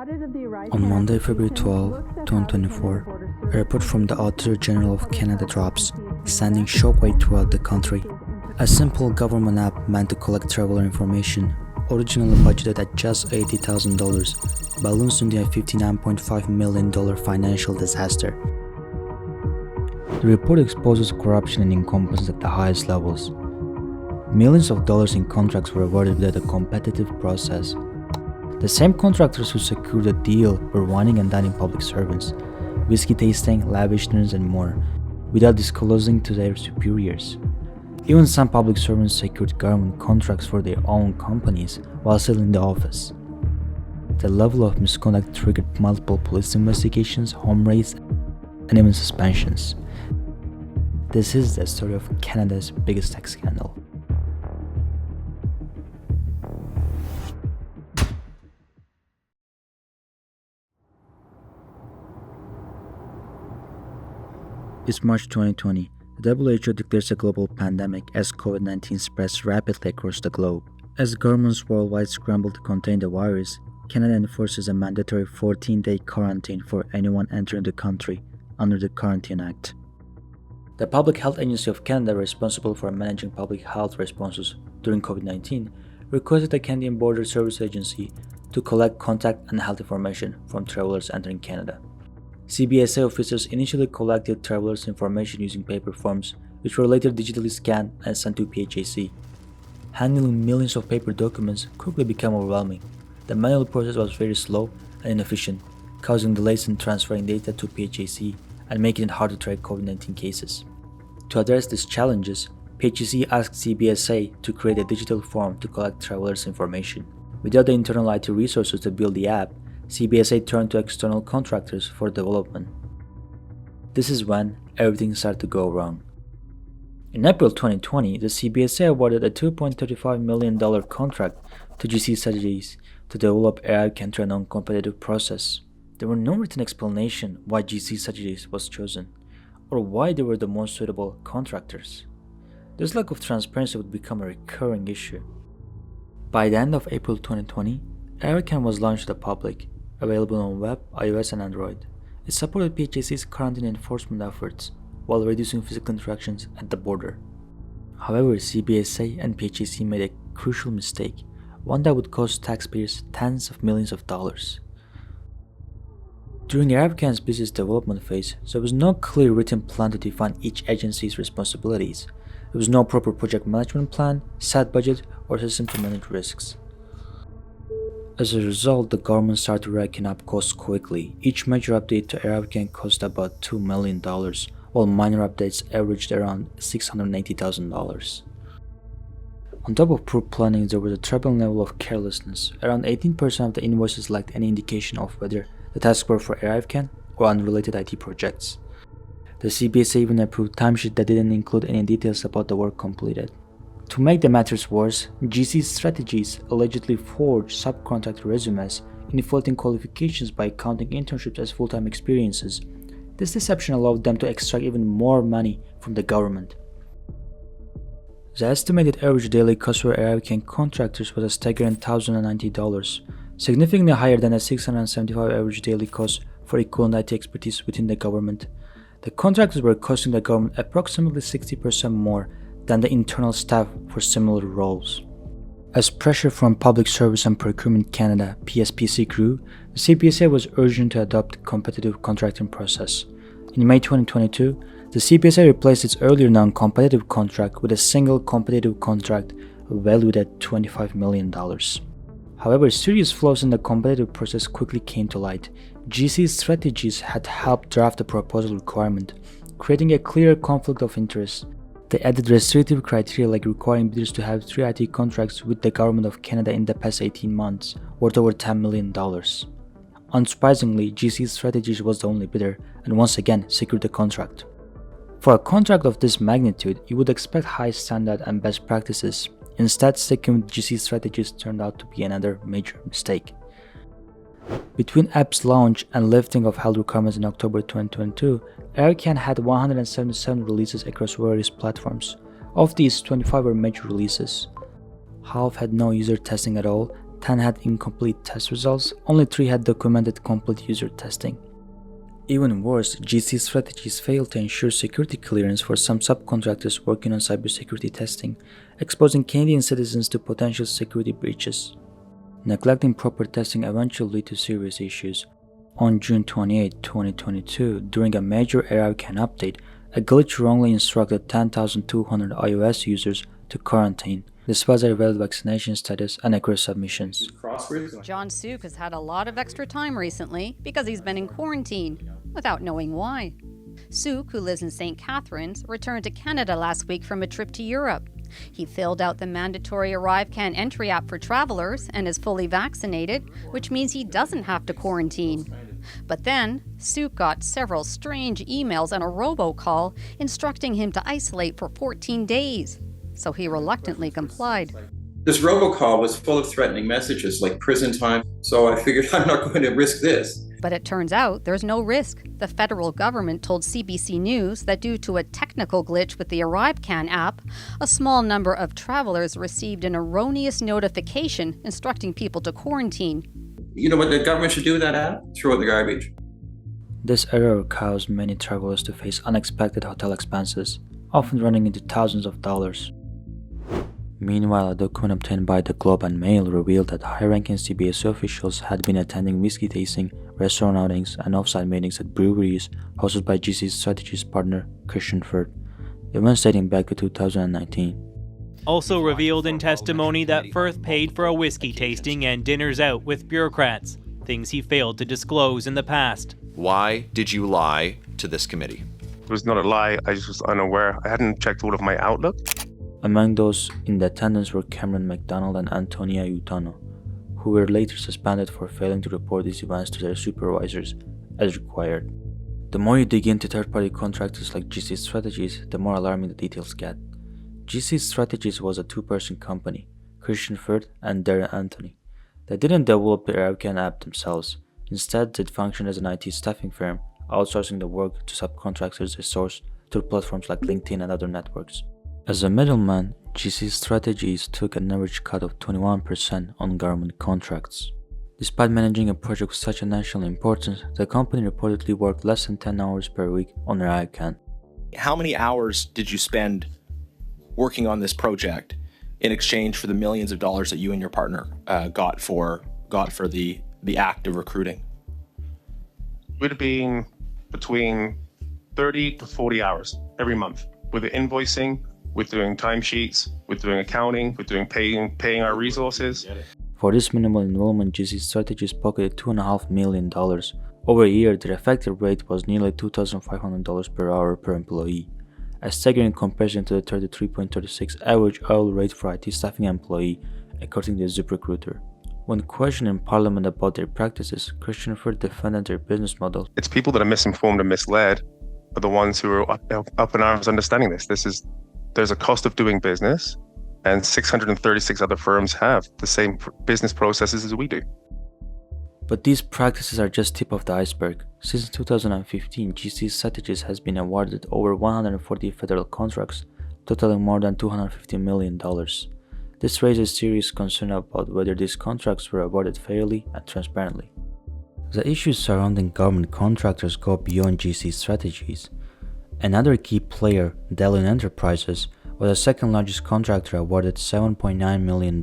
On Monday, February 12, 2024, a report from the Auditor General of Canada drops, sending shockwave throughout the country. A simple government app meant to collect traveler information, originally budgeted at just $80,000, balloons into a $59.5 million financial disaster. The report exposes corruption and incompetence at the highest levels. Millions of dollars in contracts were awarded without a competitive process. The same contractors who secured the deal were whining and dining public servants, whiskey tasting, lavish dinners, and more, without disclosing to their superiors. Even some public servants secured government contracts for their own companies while still in the office. The level of misconduct triggered multiple police investigations, home raids, and even suspensions. This is the story of Canada's biggest tax scandal. It's March 2020. The WHO declares a global pandemic as COVID-19 spreads rapidly across the globe. As governments worldwide scramble to contain the virus, Canada enforces a mandatory 14-day quarantine for anyone entering the country under the Quarantine Act. The Public Health Agency of Canada, responsible for managing public health responses during COVID-19, requested the Canadian Border Service Agency to collect contact and health information from travelers entering Canada. CBSA officers initially collected travelers' information using paper forms, which were later digitally scanned and sent to PHAC. Handling millions of paper documents quickly became overwhelming. The manual process was very slow and inefficient, causing delays in transferring data to PHAC and making it hard to track COVID-19 cases. To address these challenges, PHAC asked CBSA to create a digital form to collect travelers' information. Without the internal IT resources to build the app, CBSA turned to external contractors for development. This is when everything started to go wrong. In April 2020, the CBSA awarded a $2.35 million contract to GC Strategies to develop ArriveCAN through a non-competitive process. There were no written explanation why GC Strategies was chosen, or why they were the most suitable contractors. This lack of transparency would become a recurring issue. By the end of April 2020, ArriveCAN was launched to the public, available on web, iOS, and Android. It supported PHAC's quarantine enforcement efforts while reducing physical interactions at the border. However, CBSA and PHAC made a crucial mistake, one that would cost taxpayers tens of millions of dollars. During ArriveCAN's business development phase, there was no clear written plan to define each agency's responsibilities. There was no proper project management plan, set budget, or system to manage risks. As a result, the government started racking up costs quickly. Each major update to ArriveCAN cost about $2 million, while minor updates averaged around $680,000. On top of poor planning, there was a troubling level of carelessness. Around 18% of the invoices lacked any indication of whether the tasks were for ArriveCAN or unrelated IT projects. The CBSA even approved timesheets that didn't include any details about the work completed. To make the matters worse, GC Strategies allegedly forged subcontractor resumes, inflating qualifications by counting internships as full-time experiences. This deception allowed them to extract even more money from the government. The estimated average daily cost for ArriveCAN contractors was a staggering $1,090, significantly higher than a $675 average daily cost for equivalent IT expertise within the government. The contractors were costing the government approximately 60% more than the internal staff for similar roles. As pressure from Public Service and Procurement Canada (PSPC) grew, the CBSA was urged to adopt a competitive contracting process. In May 2022, the CBSA replaced its earlier non-competitive contract with a single competitive contract valued at $25 million. However, serious flaws in the competitive process quickly came to light. GC Strategies had helped draft the proposal requirement, creating a clear conflict of interest. They added restrictive criteria like requiring bidders to have 3 IT contracts with the Government of Canada in the past 18 months, worth over $10 million. Unsurprisingly, GC Strategies was the only bidder and once again secured the contract. For a contract of this magnitude, you would expect high standard and best practices. Instead, sticking with GC Strategies turned out to be another major mistake. Between app's launch and lifting of health requirements in October 2022, ArriveCAN had 177 releases across various platforms. Of these, 25 were major releases. Half had no user testing at all, 10 had incomplete test results, only 3 had documented complete user testing. Even worse, GC Strategies failed to ensure security clearance for some subcontractors working on cybersecurity testing, exposing Canadian citizens to potential security breaches. Neglecting proper testing eventually led to serious issues. On June 28, 2022, during a major ArriveCAN update, a glitch wrongly instructed 10,200 iOS users to quarantine, despite their valid vaccination status and accurate submissions. John Suk has had a lot of extra time recently because he's been in quarantine, without knowing why. Suk, who lives in St. Catharines, returned to Canada last week from a trip to Europe. He filled out the mandatory ArriveCAN entry app for travelers and is fully vaccinated, which means he doesn't have to quarantine. But then, Suk got several strange emails and a robocall instructing him to isolate for 14 days. So he reluctantly complied. This robocall was full of threatening messages like prison time, so I figured I'm not going to risk this. But it turns out there's no risk. The federal government told CBC News that due to a technical glitch with the ArriveCAN app, a small number of travelers received an erroneous notification instructing people to quarantine. You know what the government should do with that app? Throw it in the garbage. This error caused many travelers to face unexpected hotel expenses, often running into thousands of dollars. Meanwhile, a document obtained by the Globe and Mail revealed that high-ranking CBSO officials had been attending whiskey tasting, restaurant outings, and off-site meetings at breweries hosted by GC Strategies partner Christian Firth, events dating back to 2019. Also revealed in testimony that Firth paid for a whiskey tasting and dinners out with bureaucrats, things he failed to disclose in the past. Why did you lie to this committee? It was not a lie, I just was unaware. I hadn't checked all of my Outlook. Among those in the attendance were Cameron McDonald and Antonia Utano, who were later suspended for failing to report these events to their supervisors as required. The more you dig into third-party contractors like GC Strategies, the more alarming the details get. GC Strategies was a two-person company, Christian Firth and Darren Anthony. They didn't develop the ArriveCAN app themselves. Instead, it functioned as an IT staffing firm, outsourcing the work to subcontractors they sourced through platforms like LinkedIn and other networks. As a middleman, GC Strategies took an average cut of 21% on government contracts. Despite managing a project with such a national importance, the company reportedly worked less than 10 hours per week on ArriveCAN. How many hours did you spend working on this project in exchange for the millions of dollars that you and your partner got for the act of recruiting? It would have been between 30 to 40 hours every month with the invoicing, with doing timesheets, with doing accounting, with doing paying our resources. For this minimal involvement, GC Strategies pocketed $2.5 million. Over a year, their effective rate was nearly $2,500 per hour per employee, a staggering comparison to the 33.36 average hourly rate for IT staffing employee, according to ZipRecruiter. When questioned in Parliament about their practices, Christian Firth defended their business model. It's people that are misinformed and misled are the ones who are up in arms understanding this. There's a cost of doing business, and 636 other firms have the same business processes as we do. But these practices are just tip of the iceberg. Since 2015, GC Strategies has been awarded over 140 federal contracts, totaling more than $250 million. This raises serious concern about whether these contracts were awarded fairly and transparently. The issues surrounding government contractors go beyond GC Strategies. Another key player, Delian Enterprises, was the second largest contractor awarded $7.9 million.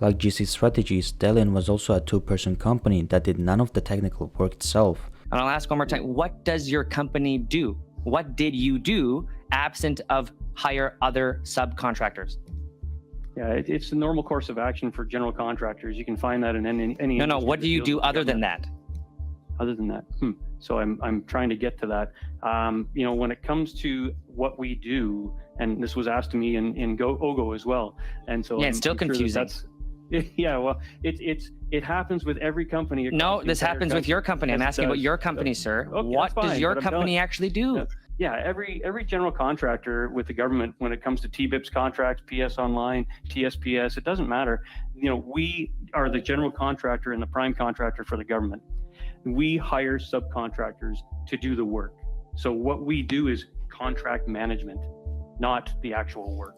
Like GC Strategies, Delian was also a two-person company that did none of the technical work itself. And I'll ask one more time, what does your company do? What did you do absent of hire other subcontractors? Yeah, it's the normal course of action for general contractors. You can find that in any. No, what do you do other than that? Other than that, So I'm trying to get to that. When it comes to what we do, and this was asked to me in OGO as well, and so yeah, it's still confusing. Yeah, well, it happens with every company. No, this happens with your company. I'm asking about your company, sir. Okay, what does your company actually do? Yeah, every general contractor with the government, when it comes to TBIPS contracts, PS Online, TSPS, it doesn't matter. We are the general contractor and the prime contractor for the government. We hire subcontractors to do the work. So what we do is contract management, not the actual work.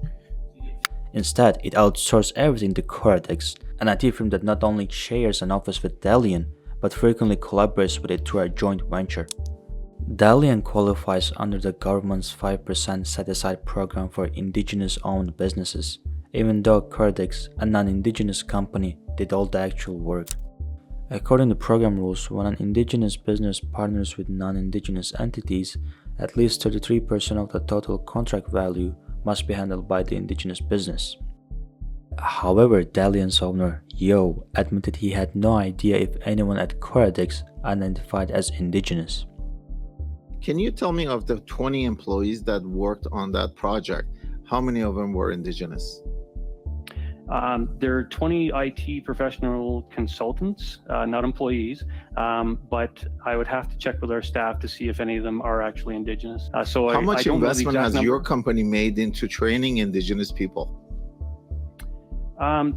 Instead, it outsourced everything to Coradex, an IT firm that not only shares an office with Dalian, but frequently collaborates with it through a joint venture. Dalian qualifies under the government's 5% set-aside program for indigenous-owned businesses, even though Coradex, a non-indigenous company, did all the actual work. According to program rules, when an indigenous business partners with non-indigenous entities, at least 33% of the total contract value must be handled by the indigenous business. However, Dalian's owner, Yo, admitted he had no idea if anyone at Coradex identified as indigenous. Can you tell me, of the 20 employees that worked on that project, how many of them were indigenous? There are 20 IT professional consultants, not employees, but I would have to check with our staff to see if any of them are actually indigenous. How much investment has your company made into training indigenous people?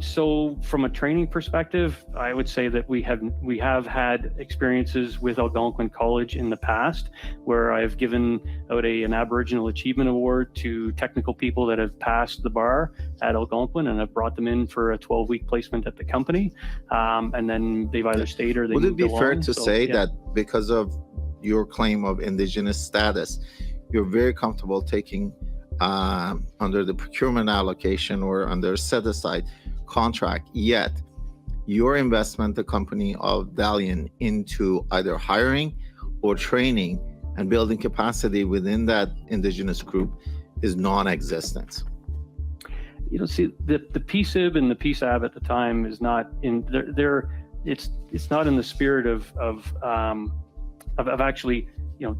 So from a training perspective, I would say that we have had experiences with Algonquin College in the past, where I've given out an Aboriginal Achievement Award to technical people that have passed the bar at Algonquin, and I've brought them in for a 12-week placement at the company, and then they've either stayed or they Would it be moved fair along. to say that because of your claim of indigenous status, you're very comfortable taking under the procurement allocation or under set-aside contract, yet your investment, the company of Dalian, into either hiring or training and building capacity within that indigenous group is non-existent? See, the PSIB and the PSAB at the time is not in there. It's not in the spirit of actually,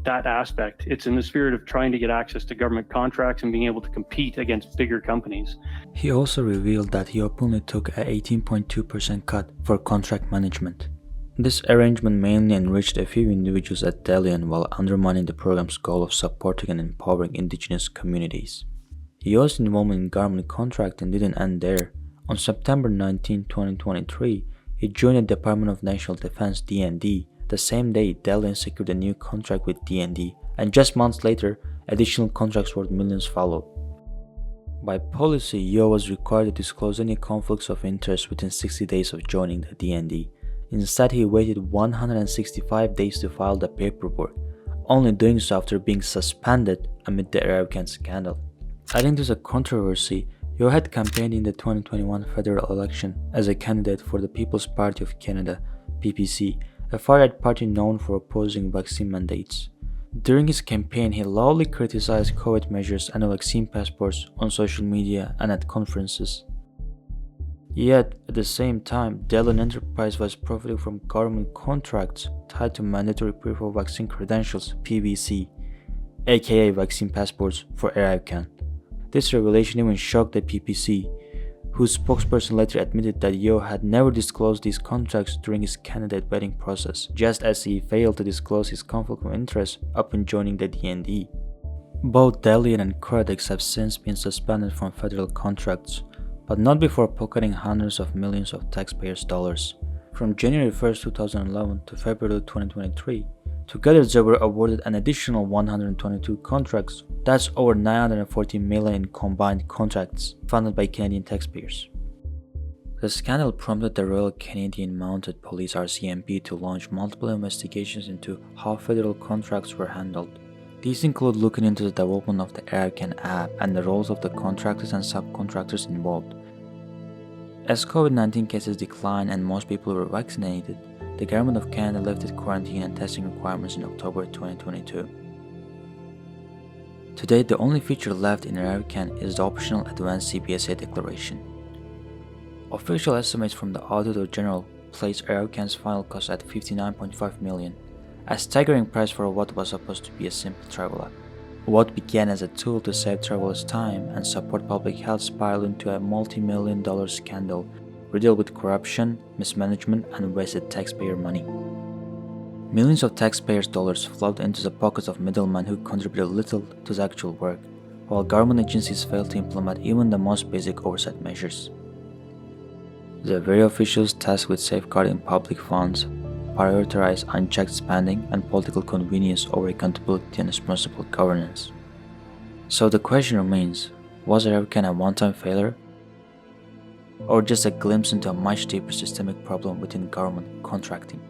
that aspect. It's in the spirit of trying to get access to government contracts and being able to compete against bigger companies. He also revealed that he openly took a 18.2% cut for contract management. This arrangement mainly enriched a few individuals at Dalian while undermining the program's goal of supporting and empowering indigenous communities. Yo's involvement in government contracting didn't end there. On September 19, 2023, he joined the Department of National Defense (DND). The same day, Dalian secured a new contract with DND, and just months later, additional contracts worth millions followed. By policy, Yo was required to disclose any conflicts of interest within 60 days of joining the DND. Instead, he waited 165 days to file the paperwork, only doing so after being suspended amid the ArriveCAN scandal. Adding to the controversy, Yo had campaigned in the 2021 federal election as a candidate for the People's Party of Canada, PPC, a far-right party known for opposing vaccine mandates. During his campaign, he loudly criticized COVID measures and vaccine passports on social media and at conferences. Yet, at the same time, Dalian Enterprise was profiting from government contracts tied to mandatory proof of vaccine credentials (PVC), aka vaccine passports, for ArriveCAN. This revelation even shocked the PPC, whose spokesperson later admitted that Yo had never disclosed these contracts during his candidate vetting process, just as he failed to disclose his conflict of interest upon joining the DND. Both Dalian and Coradex have since been suspended from federal contracts, but not before pocketing hundreds of millions of taxpayers' dollars. From January 1, 2011 to February 2023, together they were awarded an additional 122 contracts. That's over $940 million in combined contracts funded by Canadian taxpayers. The scandal prompted the Royal Canadian Mounted Police (RCMP) to launch multiple investigations into how federal contracts were handled. These include looking into the development of the ArriveCAN app and the roles of the contractors and subcontractors involved. As COVID-19 cases declined and most people were vaccinated, the Government of Canada lifted quarantine and testing requirements in October 2022. Today, the only feature left in ArriveCAN is the optional Advanced CBSA declaration. Official estimates from the Auditor General place ArriveCAN's final cost at $59.5 million, a staggering price for what was supposed to be a simple travel app. What began as a tool to save travelers time and support public health spiraled into a multi-million-dollar scandal riddled with corruption, mismanagement, and wasted taxpayer money. Millions of taxpayers' dollars flowed into the pockets of middlemen who contributed little to the actual work, while government agencies failed to implement even the most basic oversight measures. The very officials tasked with safeguarding public funds prioritize unchecked spending and political convenience over accountability and responsible governance. So the question remains, was ArriveCAN a one-time failure, or just a glimpse into a much deeper systemic problem within government contracting.